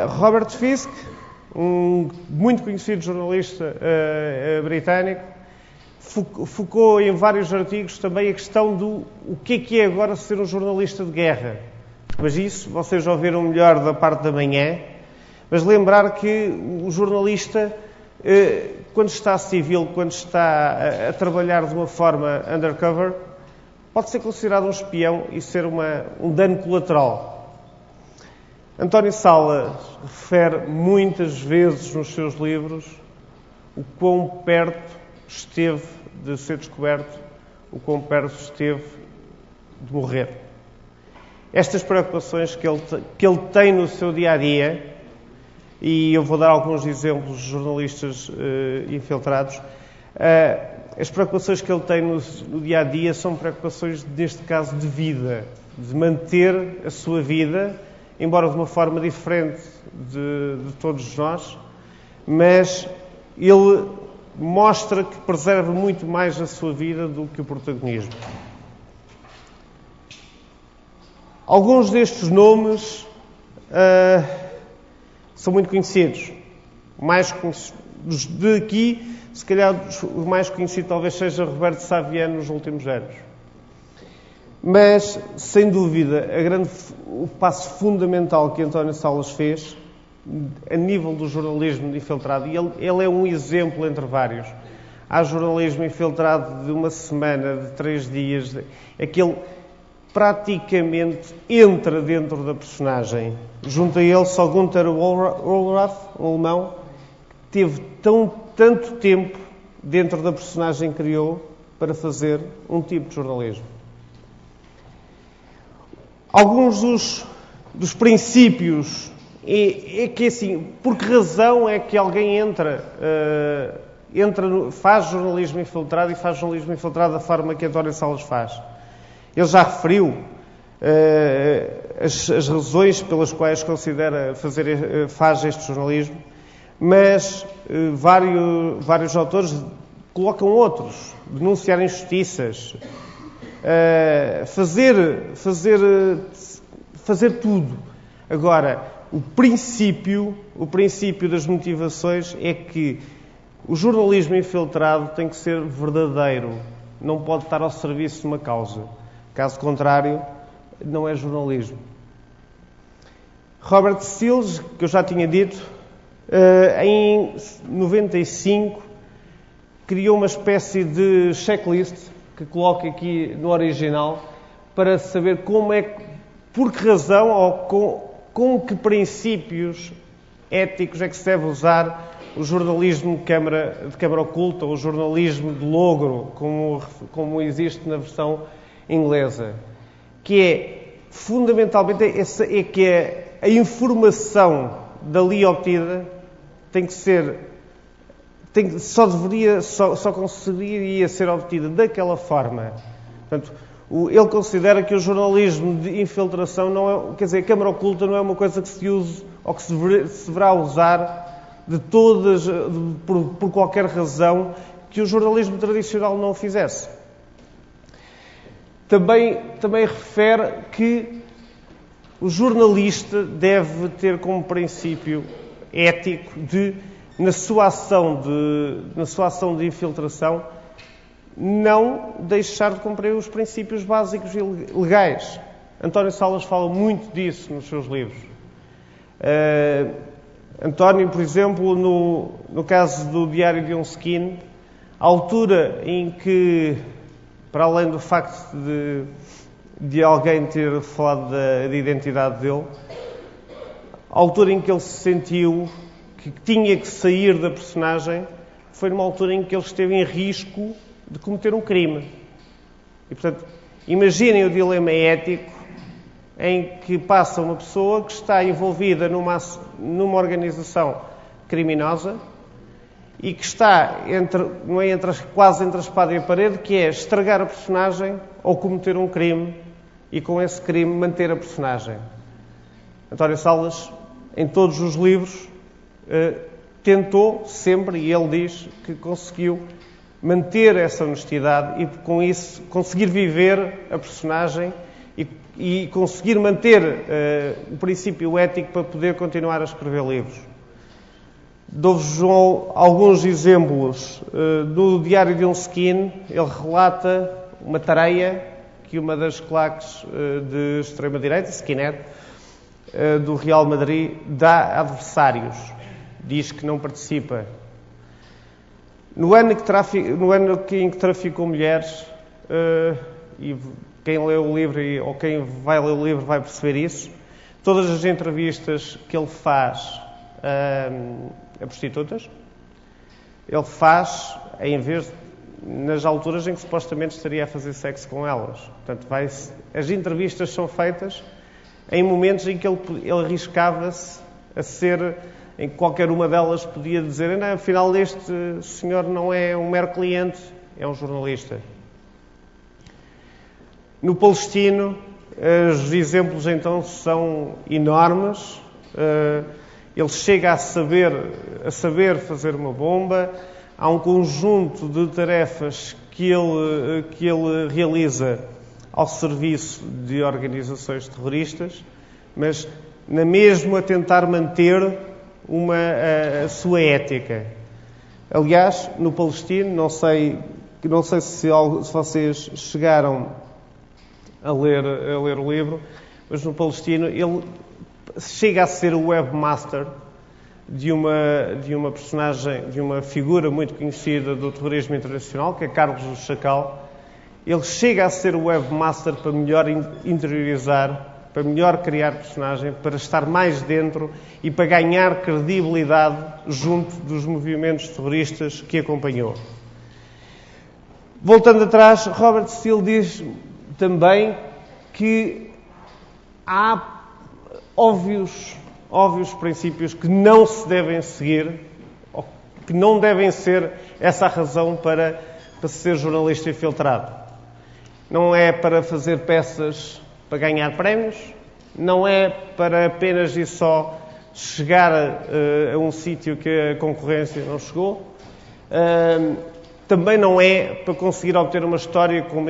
Robert Fisk, um muito conhecido jornalista britânico, focou em vários artigos também a questão do o que é agora ser um jornalista de guerra. Mas isso vocês já ouviram melhor da parte da manhã. Mas lembrar que o jornalista, quando está civil, quando está a trabalhar de uma forma undercover, pode ser considerado um espião e ser um dano colateral. António Salas refere muitas vezes nos seus livros o quão perto esteve de ser descoberto, o quão perto esteve de morrer. Estas preocupações que ele tem no seu dia-a-dia, e eu vou dar alguns exemplos de jornalistas infiltrados, as preocupações que ele tem no dia-a-dia são preocupações, neste caso, de vida, de manter a sua vida, embora de uma forma diferente de todos nós, mas ele mostra que preserva muito mais a sua vida do que o protagonismo. Alguns destes nomes são muito conhecidos. Os de aqui, se calhar o mais conhecido talvez seja Roberto Saviano nos últimos anos. Mas, sem dúvida, o passo fundamental que António Salas fez, a nível do jornalismo infiltrado, e ele é um exemplo entre vários. Há jornalismo infiltrado de uma semana, de 3 dias, aquele praticamente entra dentro da personagem. Junto a ele, só Günter Wohlrath, um alemão, que teve tanto tempo dentro da personagem que criou para fazer um tipo de jornalismo. Alguns dos princípios é que assim, por que razão é que alguém faz jornalismo infiltrado e faz jornalismo infiltrado da forma que António Salas faz? Ele já referiu as razões pelas quais considera faz este jornalismo, mas vários autores colocam outros, denunciar injustiças, fazer tudo. Agora, o princípio das motivações é que o jornalismo infiltrado tem que ser verdadeiro, não pode estar ao serviço de uma causa. Caso contrário, não é jornalismo. Robert Stills, que eu já tinha dito, em 95 criou uma espécie de checklist que coloco aqui no original para saber por que razão ou com que princípios éticos é que se deve usar o jornalismo de câmara oculta, ou o jornalismo de logro, como existe na versão inglesa, que é fundamentalmente a informação dali obtida só conseguiria ser obtida daquela forma. Portanto, ele considera que o jornalismo de infiltração não é, a câmara oculta não é uma coisa que se use ou que se deverá usar por qualquer razão que o jornalismo tradicional não o fizesse. Também refere que o jornalista deve ter como princípio ético na sua ação de infiltração, não deixar de cumprir os princípios básicos e legais. António Salas fala muito disso nos seus livros. António, por exemplo, no caso do Diário de um Skin, a altura em que, para além do facto de alguém ter falado da identidade dele, a altura em que ele se sentiu que tinha que sair da personagem foi numa altura em que ele esteve em risco de cometer um crime. E, portanto, imaginem o dilema ético em que passa uma pessoa que está envolvida numa organização criminosa e que está quase entre a espada e a parede, que é estragar a personagem ou cometer um crime e, com esse crime, manter a personagem. António Salas, em todos os livros, tentou sempre, e ele diz que conseguiu manter essa honestidade e, com isso, conseguir viver a personagem e conseguir manter o princípio ético para poder continuar a escrever livros. Dou-vos alguns exemplos. No Diário de um Skin, ele relata uma tareia que uma das claques de extrema-direita, skinhead, do Real Madrid, dá a adversários. Diz que não participa. No ano em que traficou mulheres, e quem lê o livro ou quem vai ler o livro vai perceber isso, todas as entrevistas que ele faz a prostitutas, ele faz nas alturas em que supostamente estaria a fazer sexo com elas. Portanto, as entrevistas são feitas em momentos em que ele arriscava-se a ser, em que qualquer uma delas podia dizer: não, afinal este senhor não é um mero cliente, é um jornalista. No Palestino, os exemplos então são enormes. Ele chega a saber fazer uma bomba. Há um conjunto de tarefas que ele realiza ao serviço de organizações terroristas, mas na mesma a tentar manter a sua ética. Aliás, no Palestino, não sei se vocês chegaram a ler o livro, mas no Palestino ele chega a ser o webmaster de uma personagem, de uma figura muito conhecida do terrorismo internacional, que é Carlos o Chacal. Ele chega a ser o webmaster para melhor interiorizar, para melhor criar personagem, para estar mais dentro e para ganhar credibilidade junto dos movimentos terroristas que acompanhou. Voltando atrás, Robert Steele diz também que há óbvios princípios que não se devem seguir, ou que não devem ser essa a razão para ser jornalista infiltrado. Não é para fazer peças para ganhar prémios, não é para apenas e só chegar a um sítio que a concorrência não chegou, também não é para conseguir obter uma história com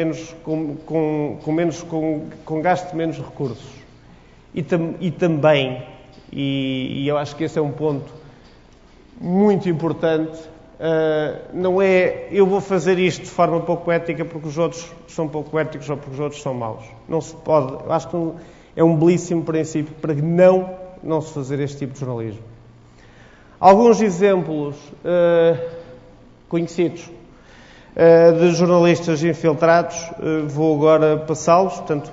gasto de menos recursos. E também, e eu acho que esse é um ponto muito importante, não é eu vou fazer isto de forma pouco ética porque os outros são pouco éticos ou porque os outros são maus. Não se pode. Eu acho que é um belíssimo princípio para não se fazer este tipo de jornalismo. Alguns exemplos conhecidos de jornalistas infiltrados, vou agora passá-los. Portanto,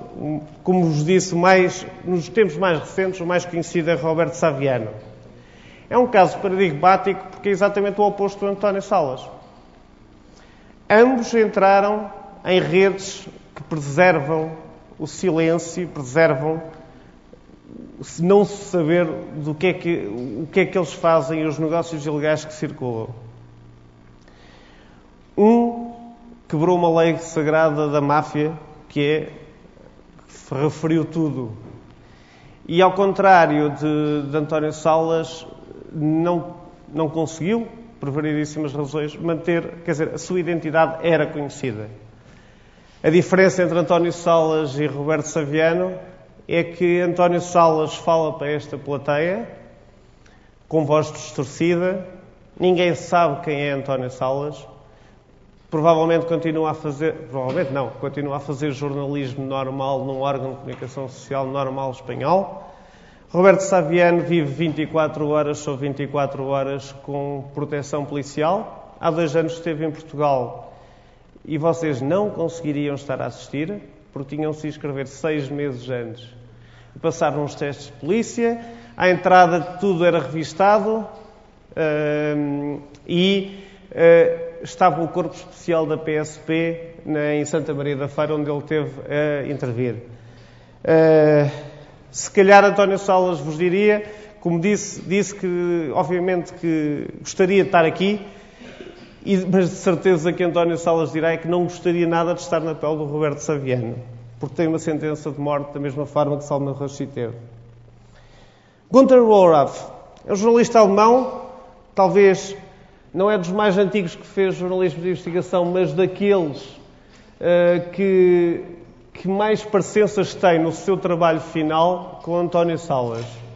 como vos disse, nos tempos mais recentes, o mais conhecido é Roberto Saviano. É um caso paradigmático porque é exatamente o oposto do António Salas. Ambos entraram em redes que preservam o silêncio, preservam não se saber o que é que eles fazem e os negócios ilegais que circulam. Um quebrou uma lei sagrada da máfia, que referiu tudo. E, ao contrário de António Salas, não conseguiu, por variedíssimas razões, manter, quer dizer, a sua identidade era conhecida. A diferença entre António Salas e Roberto Saviano é que António Salas fala para esta plateia, com voz distorcida, ninguém sabe quem é António Salas, provavelmente continua a fazer jornalismo normal num órgão de comunicação social normal espanhol. Roberto Saviano vive 24 horas sobre 24 horas com proteção policial. Há 2 anos esteve em Portugal e vocês não conseguiriam estar a assistir, porque tinham se inscrever 6 meses antes. Passaram uns testes de polícia, à entrada tudo era revistado estava o corpo especial da PSP em Santa Maria da Feira, onde ele teve a intervir. Se calhar António Salas vos diria, como disse que, obviamente, que gostaria de estar aqui, mas de certeza que António Salas dirá que não gostaria nada de estar na pele do Roberto Saviano, porque tem uma sentença de morte da mesma forma que Salman Rushdie teve. Günter Wallraff é um jornalista alemão, talvez não é dos mais antigos que fez jornalismo de investigação, mas daqueles que que mais parecenças tem no seu trabalho final com António Salas?